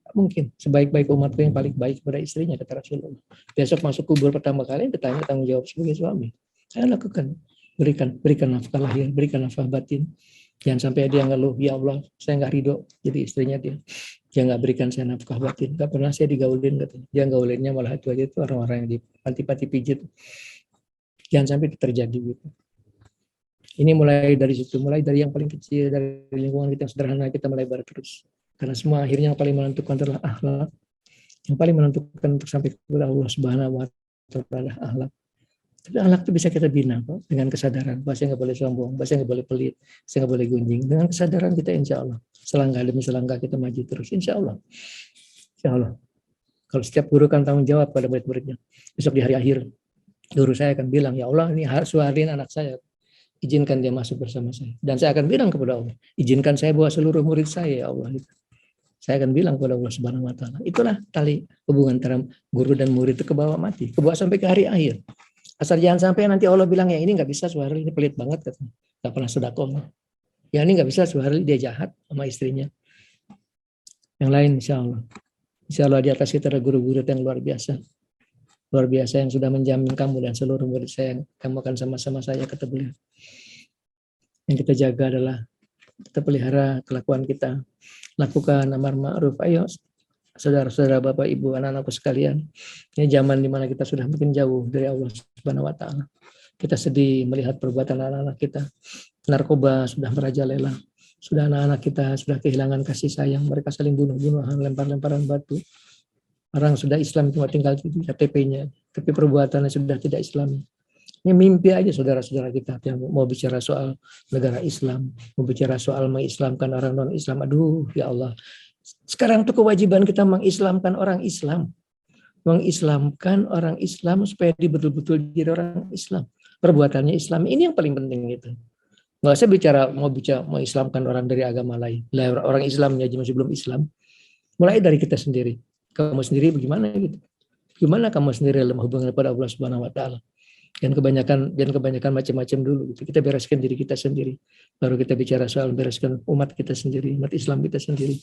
Nggak mungkin. Sebaik-baik umatku yang paling baik kepada istrinya, kata Rasulullah. Besok masuk kubur pertama kali, ditanya tanggung jawab sebagai suami. Saya lakukan. Berikan nafkah lahir, berikan nafkah batin. Jangan sampai dia ngeluh, ya Allah, saya nggak ridho jadi istrinya dia. Dia nggak berikan saya nafkah batin. Nggak pernah saya digaulin, katanya. Dia gaulinnya malah itu aja, itu orang-orang yang dipanti-panti pijit. Jangan sampai itu terjadi gitu. Ini mulai dari situ, mulai dari yang paling kecil, dari lingkungan kita yang sederhana, kita melebar terus. Karena semua akhirnya yang paling menentukan adalah akhlak. Yang paling menentukan untuk sampai kepada Allah Subhanahu wa taala akhlak. Tapi akhlak itu bisa kita bina kok, dengan kesadaran. Bahasa nggak boleh sombong, bahasa nggak boleh pelit, saya nggak boleh gunjing. Dengan kesadaran kita insya Allah. Selangkah demi selangkah kita maju terus, insya Allah. Insya Allah. Kalau setiap guru kan tanggung jawab pada murid-muridnya. Besok di hari akhir, guru saya akan bilang, ya Allah ini harus suarin anak saya. Izinkan dia masuk bersama saya. Dan saya akan bilang kepada Allah, izinkan saya bawa seluruh murid saya, ya Allah. Saya akan bilang kepada Allah Subhanahu wa taala. Itulah tali hubungan antara guru dan murid itu ke bawah mati, ke bawah sampai ke hari akhir. Asal jangan sampai nanti Allah bilang, ya ini nggak bisa Suharli, ini pelit banget katanya. Nggak pernah sedekah. Ya ini nggak bisa Suharli, dia jahat sama istrinya. Yang lain insya Allah di atas kita ada guru-guru yang luar biasa. Luar biasa yang sudah menjamin kamu dan seluruh murid saya, kamu akan sama-sama saya, kata beliau. Yang kita jaga adalah kita pelihara kelakuan kita, lakukan amar ma'ruf. Ayo saudara-saudara, bapak, ibu, anak-anakku sekalian, ini zaman dimana kita sudah makin jauh dari Allah Subhanahu wa taala. Kita sedih melihat perbuatan anak-anak kita. Narkoba sudah merajalela. Sudah anak-anak kita sudah kehilangan kasih sayang, mereka saling bunuh-bunuhan, lempar-lemparan batu. Orang sudah Islam cuma tinggal KTP-nya, tapi perbuatannya sudah tidak Islami. Ini mimpi aja saudara-saudara kita yang mau bicara soal negara Islam, mau bicara soal mengislamkan orang non-Islam. Aduh, ya Allah. Sekarang tuh kewajiban kita mengislamkan orang Islam. Mengislamkan orang Islam supaya dia betul-betul jadi orang Islam. Perbuatannya Islam. Ini yang paling penting gitu. Nggak usah mau bicara mengislamkan orang dari agama lain. Orang Islamnya aja masih belum Islam. Mulai dari kita sendiri. Kamu sendiri bagaimana gitu? Gimana kamu sendiri dalam hubungan kepada Allah Subhanahu wa taala? Dan kebanyakan macam-macam dulu gitu. Kita bereskan diri kita sendiri. Baru kita bicara soal bereskan umat kita sendiri, umat Islam kita sendiri.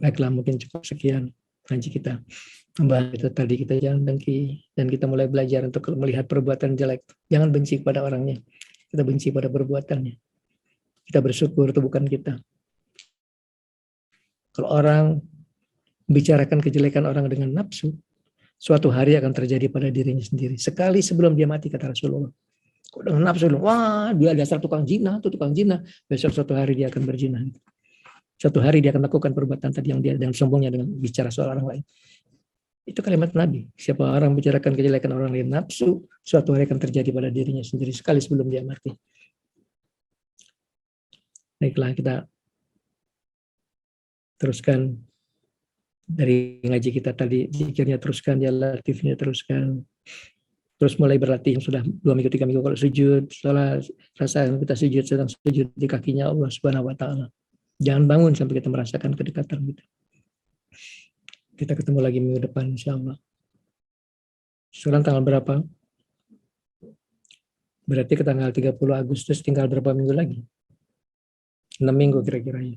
Baiklah, mungkin cukup sekian ngaji kita. Membahas itu tadi, kita jangan dengki dan kita mulai belajar untuk melihat perbuatan jelek. Jangan benci kepada orangnya. Kita benci pada perbuatannya. Kita bersyukur itu bukan kita. Kalau orang membicarakan kejelekan orang dengan nafsu, suatu hari akan terjadi pada dirinya sendiri. Sekali sebelum dia mati, kata Rasulullah. Dengan nafsu, wah dia dasar tukang zina, itu tukang zina. Besok suatu hari dia akan berzina. Suatu hari dia akan lakukan perbuatan tadi yang dia dengan sombongnya dengan bicara soal orang lain. Itu kalimat Nabi. Siapa orang bicarakan kejelekan orang lain nafsu, suatu hari akan terjadi pada dirinya sendiri sekali sebelum dia mati. Baiklah, kita teruskan dari ngaji kita tadi, zikirnya teruskan, ya latifnya teruskan. Terus mulai berlatih yang sudah 2 minggu 3 minggu kalau sujud, setelah rasa kita sujud sedang sujud di kakinya Allah Subhanahu wa taala. Jangan bangun sampai kita merasakan kedekatan kita. Kita ketemu lagi minggu depan insyaallah. Sekarang tanggal berapa? Berarti ke tanggal 30 Agustus tinggal berapa minggu lagi? 6 minggu kira-kira ya.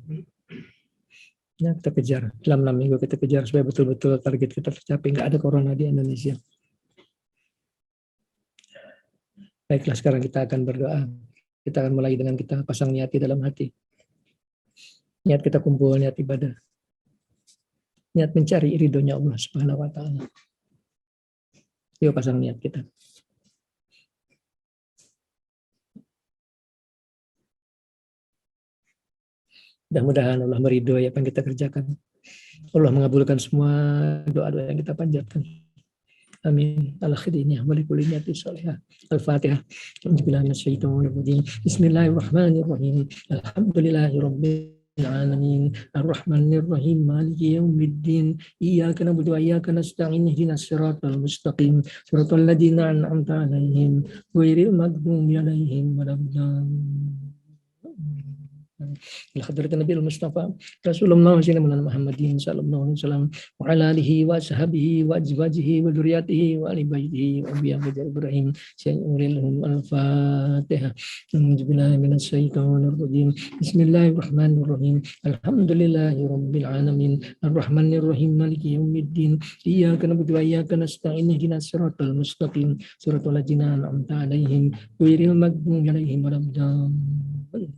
Ya, kita kejar. Dalam 6 minggu kita kejar supaya betul-betul target kita tercapai. Nggak ada corona di Indonesia. Baiklah, sekarang kita akan berdoa. Kita akan mulai dengan kita pasang niat di dalam hati. Niat kita kumpul, niat ibadah. Niat mencari ridhonya Allah Subhanahu wa taala. Yuk pasang niat kita. Mudah-mudahan Allah meridhoi apa yang kita kerjakan. Allah mengabulkan semua doa-doa yang kita panjatkan. Amin. Al-khidiniyah wa likulli niyatin shalihah. Al-Fatihah. Bismillahirrahmanirrahim. Alhamdulillahirabbil alamin. Ar-Rahmanir-Rahim. Maliki yaumiddin. Iyyaka na'budu wa iyyaka nasta'in. Ihdinas siratal mustaqim. Siratal ladzina an'amta 'alaihim ghairil maghdubi 'alaihim waladdallin. Al-Hadratin Nabi Al-Mustafa Rasulullah Muhammadin sallallahu alaihi wasallam wa ala alihi wa sahbihi wa azwajihi wa dzurriyyatihi wa ali baitihi wa biya Ibrahim sayyidul al-Fatihah. Bismillahirrahmanirrahim. Minasyaitonir rajim. Bismillahirrahmanirrahim. Alhamdulillahirabbil alamin. Arrahmanirrahim. Maliki yaumiddin. Iyyaka na'budu wa iyyaka nasta'in. Ihdinas siratal mustaqim. Siratal ladzina an'amta 'alaihim ghairil maghdubi 'alaihim waladdallin.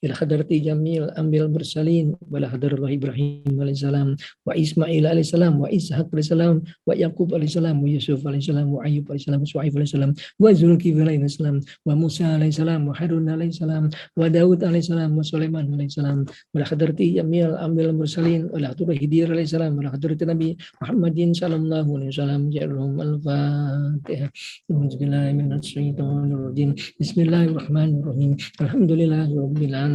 Ila hadrati jamil ambil bersalin wala hadratu Ibrahim alaihissalam wa Ismail alaihissalam wa Ishaq alaihissalam wa Yaqub alaihissalam wa Yusuf alaihissalam wa Ayyub alaihissalam wa Shu'aib alaihissalam wa Zulkifl alaihissalam wa Musa alaihissalam wa Harun alaihissalam wa Daud alaihissalam wa Sulaiman alaihissalam wala hadrati jamil ambil bersalin wala hadratu Hidir alaihissalam wala hadrati Nabi Muhammadin sallallahu alaihi wasallam ja'alhum al-Fatihah. Bismillahirrahmanirrahim. Alhamdulillahirabbil alamin.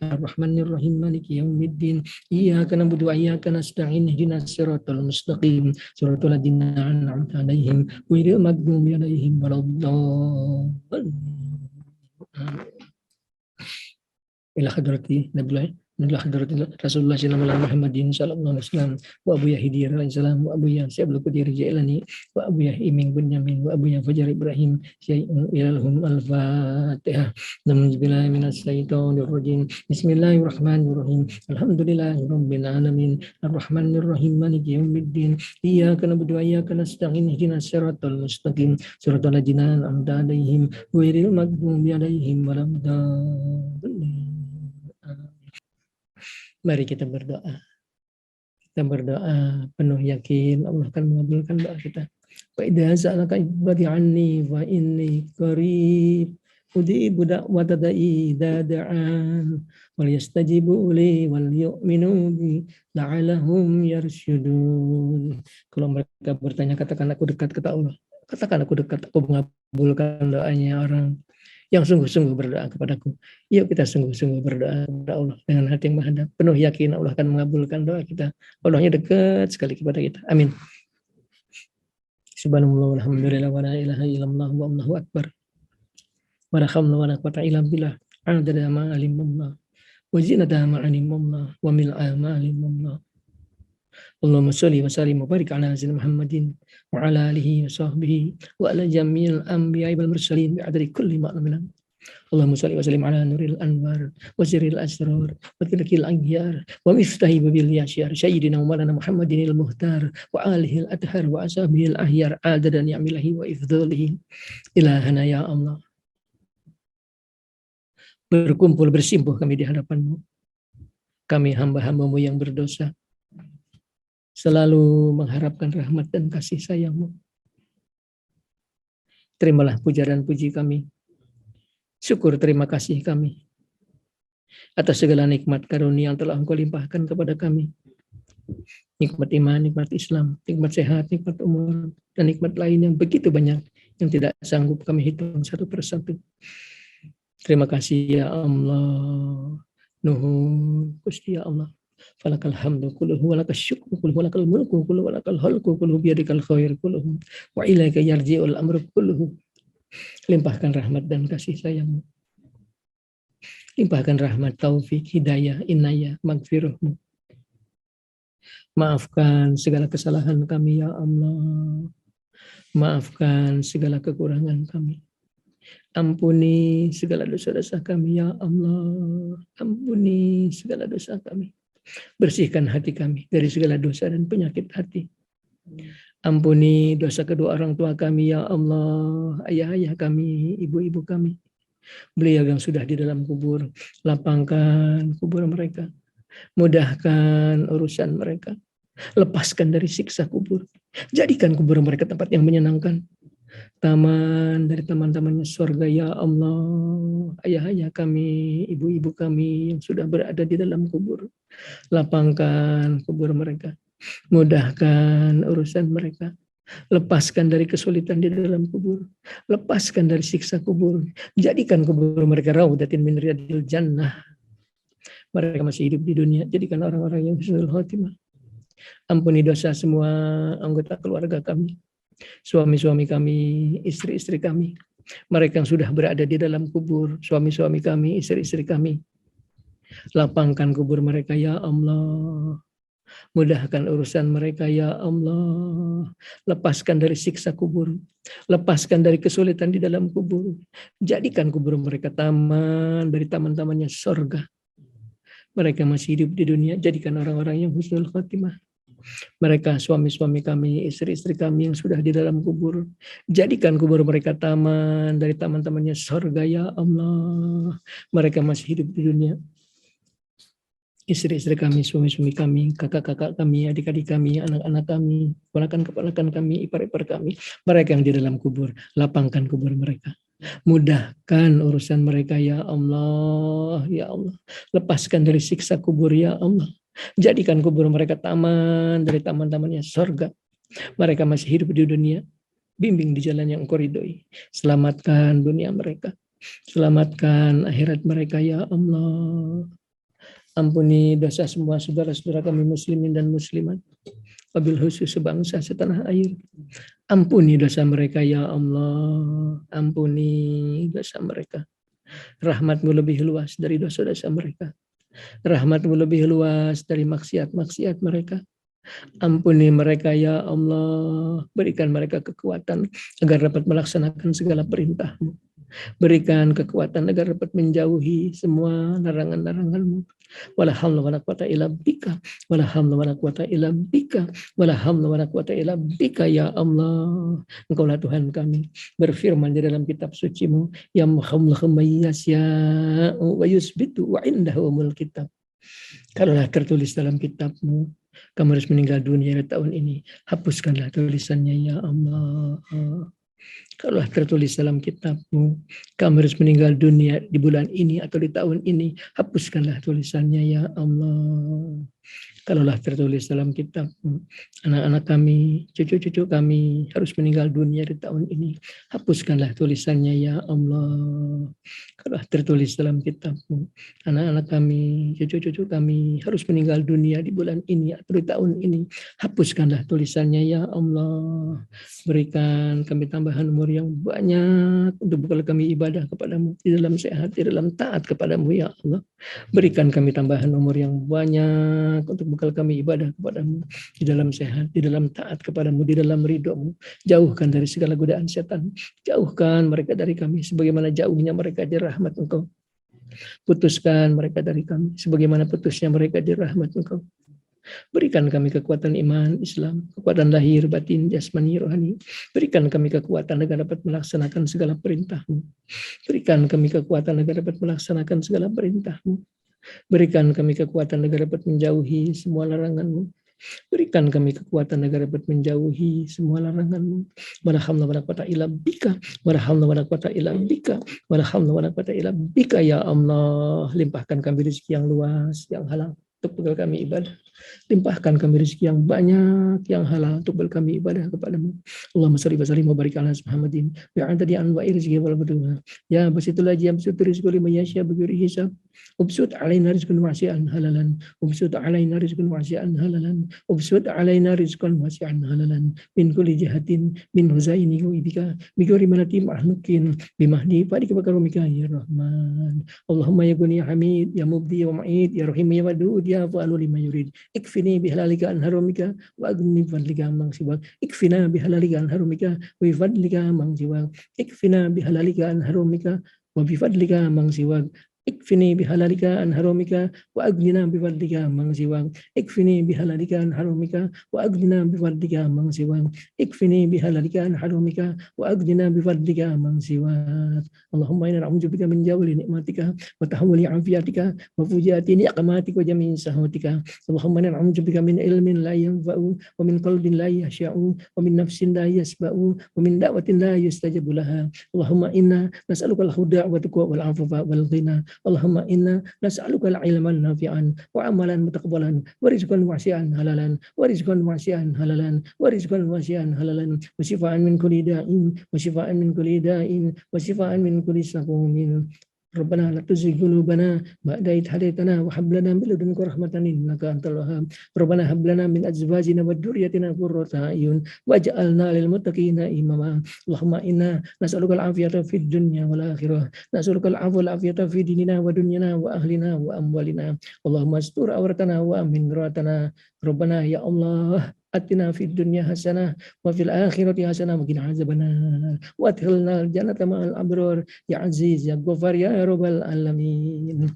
Ar-Rahmanir-Rahim. Maliki yaumiddin. Iyyaka na'budu wa iyyaka nasta'in. Ihdinas siratal mustaqim. Siratal ladzina an'amta 'alaihim ghairil maghdubi 'alaihim waladdallin. Ila hadrati Nabiullah Rasulullah Muhammadin sallallahu alaihi wasallam wa Abu Yahidir alaihi salam wa Abu Yasyabul Qadir Jailani wa Abu Iming bin Yamin wa Abu Fajar Ibrahim ilahum al-Fatihah. Bismillahirrahmanirrahim. Minasyaitonir rajim. Bismillahirrahmanirrahim. Alhamdulillahirabbil alamin. Ar-Rahmanir-Rahim. Maliki yaumiddin. Iyyaka na'budu wa iyyaka nasta'in. Ihdinas siratal mustaqim. Siratal ladzina an'amta 'alaihim ghairil maghdubi 'alaihim waladdallin. Mari kita berdoa. Kita berdoa penuh yakin Allah akan mengabulkan doa kita. Wa idza sa'alaka ibadi anni fa inni qarib ujibu da'wata da'i idza da'an wal yastajibu li wal yu'minu bi la'allahum yarsyudun. Kalau mereka bertanya, katakan aku dekat, kata Allah. Katakan aku dekat, aku mengabulkan doanya orang yang sungguh-sungguh berdoa kepadaku. Yuk kita sungguh-sungguh berdoa kepada Allah dengan hati yang mahadab, penuh yakin Allah akan mengabulkan doa kita. Allahnya dekat sekali kepada kita. Amin. Subhanallah walhamdulillah wa la ilaha illallah wa Allahu akbar. Wa la haula wa la quwwata illa billah. Adada ma alimullah wa zinata ma alimullah wa mil'a ma alimullah. Allahumma sholli wa sallim wa barik ala sayyidina Muhammadin wa ala alihi wa sahbihi wa ala jami'il anbiya'i wal mursalin bi adri kulli ma'lumin. Allahumma sholli wa sallim ala nuril anwar wa sirril asrar wa tilkil aghyar wa miftahi babil yasyar sayyidina Maulana Muhammadin al-Muhtar wa alihi al-athhar wa ashabihi al-ahyar adada ni'amillahi wa ifdhalihi ilahana ya Allah. Berkumpul bersimpuh kami di hadapan-Mu. Kami hamba-hamba-Mu yang berdosa, selalu mengharapkan rahmat dan kasih sayang-Mu. Terimalah puja dan puji kami. Syukur terima kasih kami atas segala nikmat karunia yang telah Engkau limpahkan kepada kami. Nikmat iman, nikmat Islam, nikmat sehat, nikmat umur, dan nikmat lain yang begitu banyak yang tidak sanggup kami hitung satu persatu. Terima kasih ya Allah. Nuhun Gusti ya Allah. Falakal hamdu kulluhu walakal syukru kulluhu walakal mulku kulluhu walakal khalqu kulluhu biyadikal khair kulluhu wa ilaika yarji'ul amru kulluhu. Limpahkan rahmat dan kasih sayang-Mu. Limpahkan rahmat, taufik, hidayah, inayah, magfirah-Mu. Maafkan segala kesalahan kami ya Allah. Maafkan segala kekurangan kami. Ampuni segala dosa-dosa kami ya Allah. Ampuni segala dosa kami. Bersihkan hati kami dari segala dosa dan penyakit hati. Ampuni dosa kedua orang tua kami ya Allah, ayah-ayah kami, ibu-ibu kami. Beliau yang sudah di dalam kubur, lapangkan kubur mereka. Mudahkan urusan mereka. Lepaskan dari siksa kubur. Jadikan kubur mereka tempat yang menyenangkan. Taman dari taman-tamannya surga ya Allah. Ayah-ayah kami, ibu-ibu kami yang sudah berada di dalam kubur. Lapangkan kubur mereka. Mudahkan urusan mereka. Lepaskan dari kesulitan di dalam kubur. Lepaskan dari siksa kubur. Jadikan kubur mereka raudatin min riyadil jannah. Mereka masih hidup di dunia. Jadikan orang-orang yang husnul khotimah. Ampuni dosa semua anggota keluarga kami. Suami-suami kami, istri-istri kami. Mereka yang sudah berada di dalam kubur. Suami-suami kami, istri-istri kami. Lapangkan kubur mereka ya Allah. Mudahkan urusan mereka ya Allah. Lepaskan dari siksa kubur. Lepaskan dari kesulitan di dalam kubur. Jadikan kubur mereka taman dari taman-tamannya surga. Mereka masih hidup di dunia. Jadikan orang-orang yang husnul khotimah. Mereka suami-suami kami, istri-istri kami yang sudah di dalam kubur. Jadikan kubur mereka taman dari taman-tamannya surga ya Allah. Mereka masih hidup di dunia. Istri-istri kami, suami-suami kami, kakak-kakak kami, adik-adik kami, anak-anak kami, keponakan-keponakan kami, ipar-ipar kami, mereka yang di dalam kubur, lapangkan kubur mereka. Mudahkan urusan mereka ya Allah, ya Allah. Lepaskan dari siksa kubur ya Allah. Jadikan kubur mereka taman dari taman-tamannya surga. Mereka masih hidup di dunia, bimbing di jalan yang Engkau ridhoi. Selamatkan dunia mereka. Selamatkan akhirat mereka ya Allah. Ampuni dosa semua saudara-saudara kami muslimin dan muslimat. Wabil khusus sebangsa setanah air. Ampuni dosa mereka ya Allah. Ampuni dosa mereka. Rahmat-Mu lebih luas dari dosa-dosa mereka. Rahmat-Mu lebih luas dari maksiat-maksiat mereka. Ampuni mereka ya Allah. Berikan mereka kekuatan agar dapat melaksanakan segala perintah-Mu. Berikan kekuatan agar dapat menjauhi semua larangan-larangan-Mu. Wala haula wala quwata illa bika. Wala haula wala quwata illa bika. Wala haula wala quwata illa bika ya Allah. Engkaulah Tuhan kami. Berfirman di dalam kitab suci-Mu, ya Muhammad yasya'u wa yusbitu wa indahu umul kitab. Kalaulah tertulis dalam kitab-Mu Kamu harus meninggal dunia di tahun ini. Hapuskanlah tulisannya ya Allah. Kalau tertulis dalam kitabmu, kamu harus meninggal dunia di bulan ini atau di tahun ini, hapuskanlah tulisannya ya Allah. Kalaulah tertulis dalam kitab, anak-anak kami, cucu-cucu kami harus meninggal dunia di tahun ini, hapuskanlah tulisannya ya Allah. Kalau tertulis dalam kitab-Mu, anak-anak kami, cucu-cucu kami harus meninggal dunia di bulan ini atau di tahun ini, hapuskanlah tulisannya ya Allah. Berikan kami tambahan umur yang banyak untuk bekal kami ibadah kepadamu di dalam sehat, di dalam taat kepadamu ya Allah. Berikan kami tambahan umur yang banyak untuk bekal kami ibadah kepadamu di dalam sehat, di dalam taat kepadamu, di dalam ridho-Mu. Jauhkan dari segala godaan setan. Jauhkan mereka dari kami sebagaimana jauhnya mereka dari rahmat Engkau. Putuskan mereka dari kami sebagaimana putusnya mereka dari rahmat Engkau. Berikan kami kekuatan iman, Islam, kekuatan lahir, batin, jasmani, rohani. Berikan kami kekuatan agar dapat melaksanakan segala perintah-Mu. Berikan kami kekuatan agar dapat melaksanakan segala perintah-Mu. Berikan kami kekuatan agar dapat menjauhi semua larangan-Mu. Berikan kami kekuatan agar dapat menjauhi semua larangan-Mu. Wala haula wala quwata illa bika, wala haula wala quwata illa bika, wala haula wala quwata illa bika ya Allah. Limpahkan kami rezeki yang luas, yang halal untuk bekal kami ibadah. Limpahkan kami rezeki yang banyak, yang halal untuk bekal kami ibadah kepadamu. Allahumma shalli wa sallim wa barik ala Muhammadin wa ala alihi wa rizqi wal baduna. Ya basitul aji absut rizqu liman yasha bighairi hisab. Ubsut alaina rizqan wasi'an halalan. Ubsut alaina rizqan wasi'an halalan. Ubsut alaina rizqan wasi'an halalan. Min kulli jihatin min huzaini wa ibika. Bighairi malati mahnukin bimahdi fadika bakarumika ya Rahman. Allahumma ya Guni ya Hamid ya Mubdi ya Mu'id ya Rahim ya Wadud ya Fa'alu lima yurid. Ikfini bihalalika an harumika wa agni bifadlika mang siwak. Ikfina bihalalika an harumika wa bifadlika mang siwak. Ikfina bihalalika an harumika wa bifadlika mang siwak. Ikfini bihalalika an harumika wa agnina bifadlika mang siwak. Ikfini bihalalika an harumika wa agnina bifadlika mang siwak. Ikfini bihalalika an harumika wa agnina bifadlika mang siwak. Allahumma inna na'udzubika min jawli nikmatika wa tahawuli afiatika wa fujati ni'matika wa jami'i sahawatika. Allahumma inna na'udzubika min ilmin la yanfa'u wa min qalbin la yahsya'u wa min nafsin la yasba'u wa min da'watin la yustajabu laha. Allahumma inna nas'aluka al-huda wa taqwa wal 'afafa wal ghina. Allahumma inna nas'aluka al-ilman nafi'an wa amalan mutaqabbalan wa rizqan wasi'an halalan wa rizqan wasi'an halalan wa rizqan wasi'an halalan wa shifaan min kulli da'in wa shifaan min kulli da'in wa shifaan min kulli saqumin. Rabbana la tuzigh qulubana ba'da idh hadaytana wa hab lana min ladunka rahmatan innaka antal wahhab. Rabbana hab lana min azwajina wa dhurriyyatina qurrata a'yun waj'alna lil muttaqina imama. Allahumma inna nas'aluka al-'afiyata fid dunya wal akhirah. Nas'aluka al-'afwa wal 'afiyata fi dinina wa dunyana wa ahlina wa amwalina. Allahumma astur awratana wa amin rawatana. Rabbana ya Allah atina fid dunya hasanah wa fil akhirati hasanah wa qina azabannar wa adkhilna al-jannata ma'al abrar ya aziz ya ghafar ya rabbal alamin.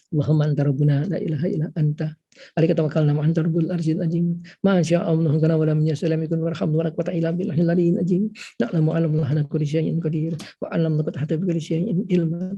Allahumma anta rabbuna la ilaha illa anta alaika tawakkalna wa anta rabbul arsyil azim. Ma syaa Allah kana wa lam yaslam yakun warham wa la quwwata illa billahil aliyyil azim. Na'lamu anna ala kulli syai'in qadir wa alam laqad hatta bi kulli syai'in ilma.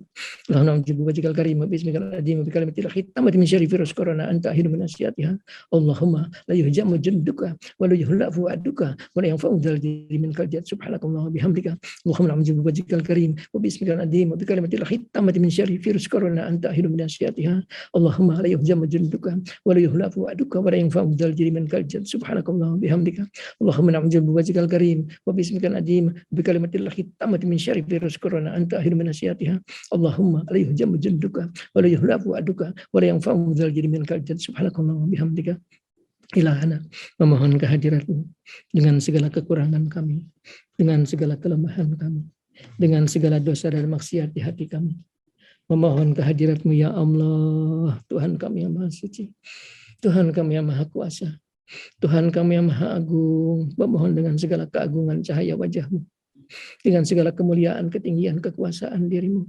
Allahumma a'udzu bika karim bismikal azim bi kalimatil hitamati min syarri virus corona anta ahidu min asyatiha. Allahumma la yuhjamu junduka wa la yuhlafu aduka wa la yanfa'u dzal min kaljat subhanakallah bihamdika. Allahumma a'udzu bika karim bismikal azim bi kalimatil hitamati min syarri virus corona anta ahidu min asyatiha. Allahumma la yuhjamu junduka wala yuhlafu aduka wala yanfa'u dzal jiri min kaljat subhanakallah bihamdika. Allahumma na'udzu biwajhikal karim wa bismikal azim bi kalimatil hitamati min syarri virus corona anta ahidu min asyatiha. Allahumma la yuhjamu junduka wala yuhlafu aduka wala yanfa'u dzal jiri min kaljat subhanakallah bihamdika. Ilahana, memohon kehadirat-Mu dengan segala kekurangan kami, dengan segala kelemahan kami, dengan segala dosa dan maksiat di hati kami. Memohon kehadirat-Mu ya Allah, Tuhan kami yang Maha Suci, Tuhan kami yang Maha Kuasa, Tuhan kami yang Maha Agung. Memohon dengan segala keagungan cahaya wajah-Mu, dengan segala kemuliaan, ketinggian, kekuasaan diri-Mu.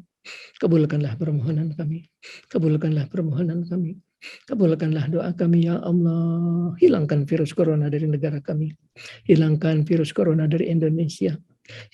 Kabulkanlah permohonan kami, kabulkanlah permohonan kami, kabulkanlah doa kami ya Allah. Hilangkan virus corona dari negara kami, hilangkan virus corona dari Indonesia,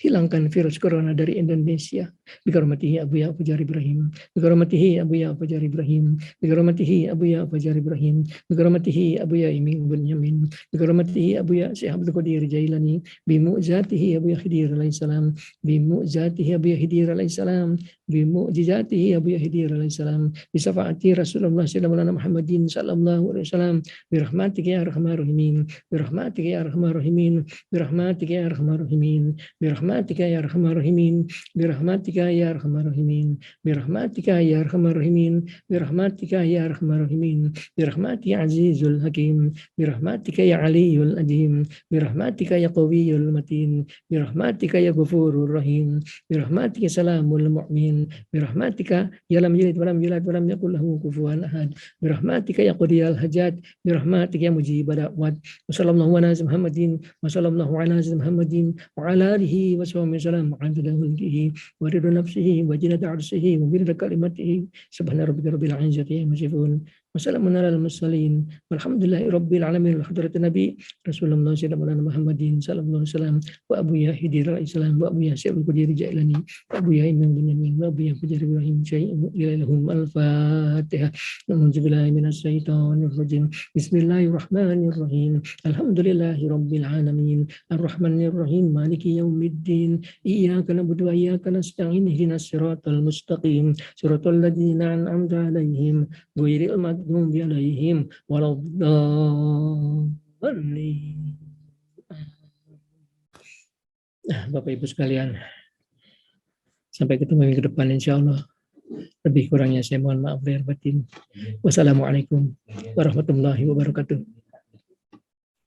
Hilangkan virus corona dari Indonesia. Bikaramatihi Abu Ya Fajar Ibrahim. Bikaramatihi Abu Ya Fajar Ibrahim. Bikaramatihi Abu Ya Fajar Ibrahim. Bikaramatihi Abu Ya Iming Bunyamin. Bikaramatihi Abu Ya Syekh Abdul Qadir Jailani. Bimu'zatihi Abu Ya Khidir alaihissalam. Bimu'zatihi Abu Ya Khidir alaihissalam. Bimu'jizatihi Abu Ya Khidir alaihissalam. Bisafaati Rasulullah sallallahu Muhammadin sallallahu alaihi wasallam. Birahmatika ya arhamar rahimin. Birahmatika ya arhamar rahimin. Birahmatika ya arhamar rahimin. Birahmatika ya arhamar rahimin. Birahmatika ya arhamar rahimin. Birahmatika ya arhamar rahimin. Birahmatika ya arhamar rahimin. Birahmati azizul hakim. Birahmatika ya aliyul azim. Birahmatika ya qawiyul matin. Birahmatika ya ghafurur rahim. Birahmatika salamul mu'min. Birahmatika ya lam yalid wa lam yulad wa lam yakul lahu kufuwan ahad. Birahmatika ya qadiyal hajat. Birahmatika ya mujib da'wat. Wassallallahu ala Muhammadin. Wassallallahu ala Muhammadin. Wa ala alihi wa sahbihi wasallam. Adada mulkihi wa ridha nafsihi wa zinata arshihi wa birra kalimatihi. Subhana rabbika rabbil izzati amma yasifun. Wassalamun alal mursalin. Walhamdulillahi rabbil alamin. Wa hadratin nabi Rasulullah sallallahu Muhammadin sallallahu alaihi wasallam wa Abu Ya Khidir alaihissalam wa Abu Ya Syekh Qadir Jailani wa Abu Ya Imam Bunyamin wa Abu Ya Fajar Ibrahim syai'un ilaihum al-Fatihah. A'udzubillahi minasyaitonir rajim. Bismillahirrahmanirrahim. Alhamdulillahi rabbil alamin. Ar-Rahmanir Rahim. Maliki yaumiddin. Iyyaka na'budu wa iyyaka nasta'in. Ihdinas siratal mustaqim. Siratal ladzina an'amta 'alaihim ghairil maghdubi 'alaihim waladdallin. Bapak Ibu sekalian, sampai ketemu minggu depan insya Allah. Lebih kurangnya saya mohon maaf lahir batin. Wassalamualaikum warahmatullahi wabarakatuh.